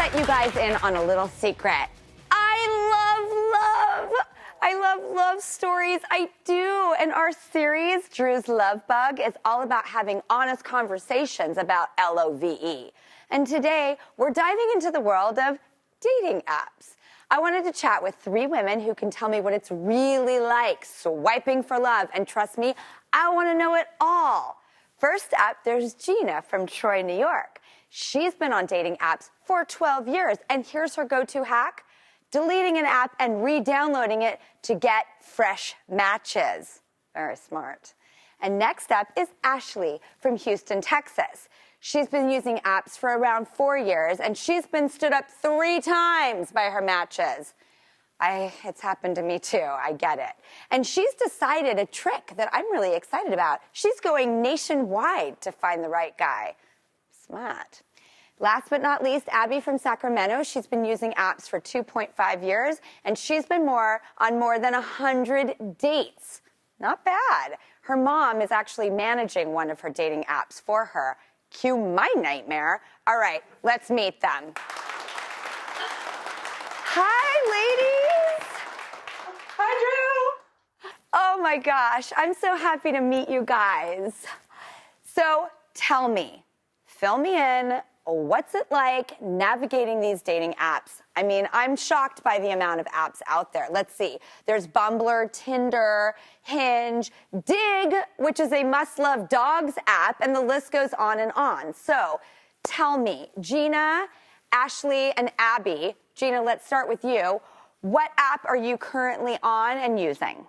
let you guys in on a little secret. I love love. I love love stories. I do. And our series, Drew's Love Bug, is all about having honest conversations about LOVE. And today, we're diving into the world of dating apps. I wanted to chat with 3 women who can tell me what it's really like swiping for love. And trust me, I want to know it all. First up, there's Gina from Troy, New York. She's been on dating apps for 12 years, and here's her go-to hack: deleting an app and re-downloading it to get fresh matches. Very smart. And next up is Ashley from Houston, Texas. She's been using apps for around 4 years, and she's been stood up 3 times by her matches. It's happened to me too, I get it. And she's decided a trick that I'm really excited about. She's going nationwide to find the right guy. Smart. Last but not least, Abby from Sacramento. She's been using apps for 2.5 years, and she's been on more than 100 dates. Not bad. Her mom is actually managing one of her dating apps for her. Cue my nightmare. All right, let's meet them. Hi, ladies. Hi, Drew. Oh my gosh, I'm so happy to meet you guys. So tell me, fill me in, what's it like navigating these dating apps? I mean, I'm shocked by the amount of apps out there. Let's see. There's Bumble, Tinder, Hinge, Dig, which is a must-love dogs app, and the list goes on and on. So tell me, Gina, Ashley, and Abby. Gina, let's start with you. What app are you currently on and using?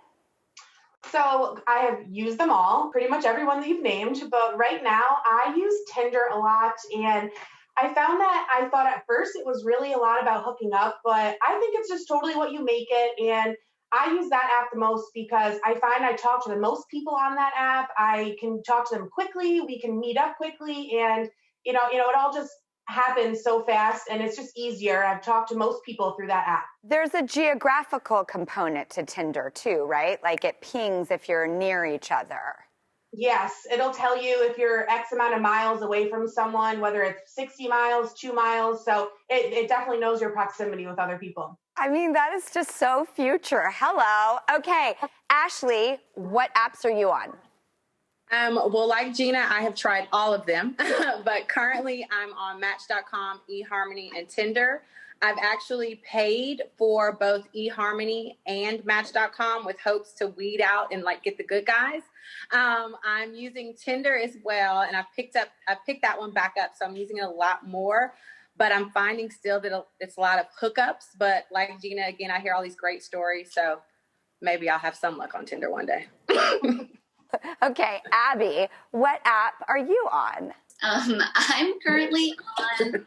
So I have used them all, pretty much everyone that you've named, but right now I use Tinder a lot, and I found that I thought at first it was really a lot about hooking up, but I think it's just totally what you make it, and I use that app the most because I find I talk to the most people on that app. I can talk to them quickly, we can meet up quickly, and it all just happens so fast, and it's just easier. I've talked to most people through that app. There's a geographical component to Tinder too, right? Like it pings if you're near each other. Yes, it'll tell you if you're X amount of miles away from someone, whether it's 60 miles, 2 miles. So it definitely knows your proximity with other people. I mean, that is just so future. Hello. Okay, Ashley, what apps are you on? Well, like Gina, I have tried all of them, but currently I'm on Match.com, eHarmony, and Tinder. I've actually paid for both eHarmony and Match.com with hopes to weed out and get the good guys. I'm using Tinder as well, and I picked that one back up, so I'm using it a lot more. But I'm finding still that it's a lot of hookups. But like Gina, again, I hear all these great stories, so maybe I'll have some luck on Tinder one day. Okay, Abby, what app are you on? I'm currently on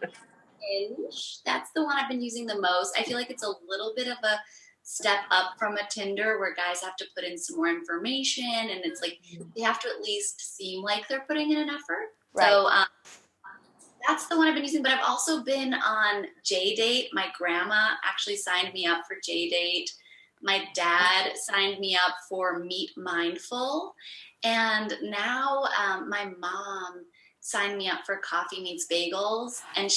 Hinge. That's the one I've been using the most. I feel like it's a little bit of a step up from a Tinder where guys have to put in some more information, and it's like they have to at least seem like they're putting in an effort. Right. So that's the one I've been using, but I've also been on JDate. My grandma actually signed me up for JDate. My dad signed me up for Meet Mindful, and now my mom signed me up for Coffee Meets Bagels, and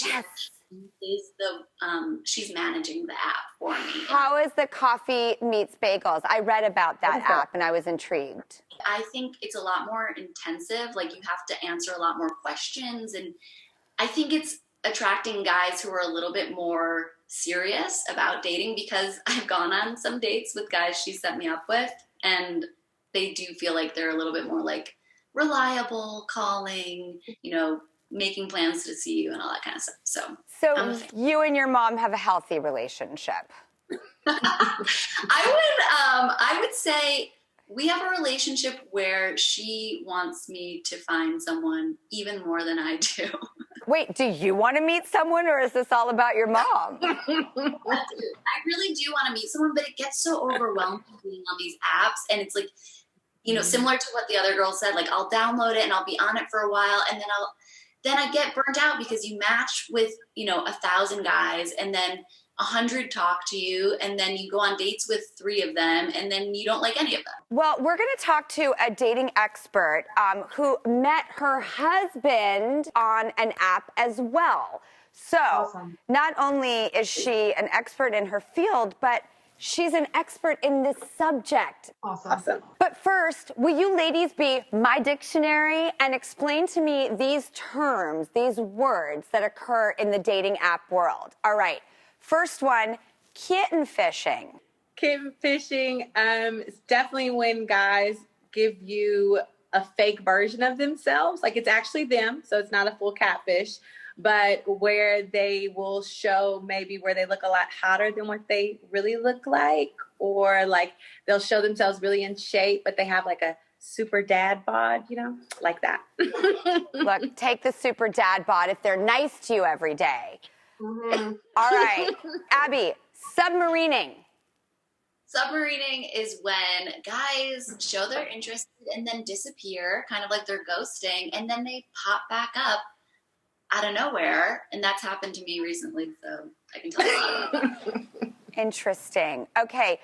she's managing the app for me. How is the Coffee Meets Bagels? I read about that app and I was intrigued. I think it's a lot more intensive. Like you have to answer a lot more questions, and I think it's attracting guys who are a little bit more serious about dating because I've gone on some dates with guys she set me up with, and they do feel like they're a little bit more reliable, calling, making plans to see you and all that kind of stuff. So you and your mom have a healthy relationship. I would say we have a relationship where she wants me to find someone even more than I do. Wait, do you want to meet someone, or is this all about your mom? I really do want to meet someone, but it gets so overwhelming being on these apps. And it's similar to what the other girl said, I'll download it and I'll be on it for a while. And then I get burnt out because you match with, 1,000 guys, and then 100 talk to you, and then you go on dates with 3 of them, and then you don't like any of them. Well, we're going to talk to a dating expert who met her husband on an app as well. So Awesome. not only is she an expert in her field, but she's an expert in this subject. Awesome. But first, will you ladies be my dictionary and explain to me these terms, these words that occur in the dating app world? All right. First one, kitten fishing. Kitten fishing is definitely when guys give you a fake version of themselves. Like, it's actually them, so it's not a full catfish, but where they will show maybe where they look a lot hotter than what they really look like, or like they'll show themselves really in shape, but they have like a super dad bod, you know, like that. Look, take the super dad bod if they're nice to you every day. Mm-hmm. All right. Abby, submarining. Submarining is when guys show their interest and then disappear, kind of like they're ghosting, and then they pop back up out of nowhere. And that's happened to me recently, so I can tell you about it. Interesting. Okay.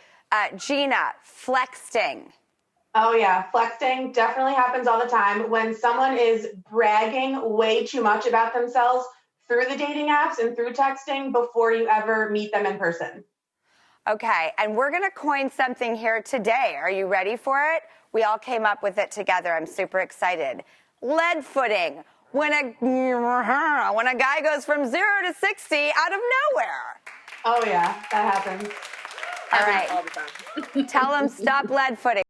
Gina, flexting. Oh yeah, flexing definitely happens all the time when someone is bragging way too much about themselves through the dating apps and through texting before you ever meet them in person. Okay, and we're going to coin something here today. Are you ready for it? We all came up with it together. I'm super excited. Lead footing. When a guy goes from 0 to 60 out of nowhere. Oh yeah, that happens. All right. All the time. Tell him stop lead footing.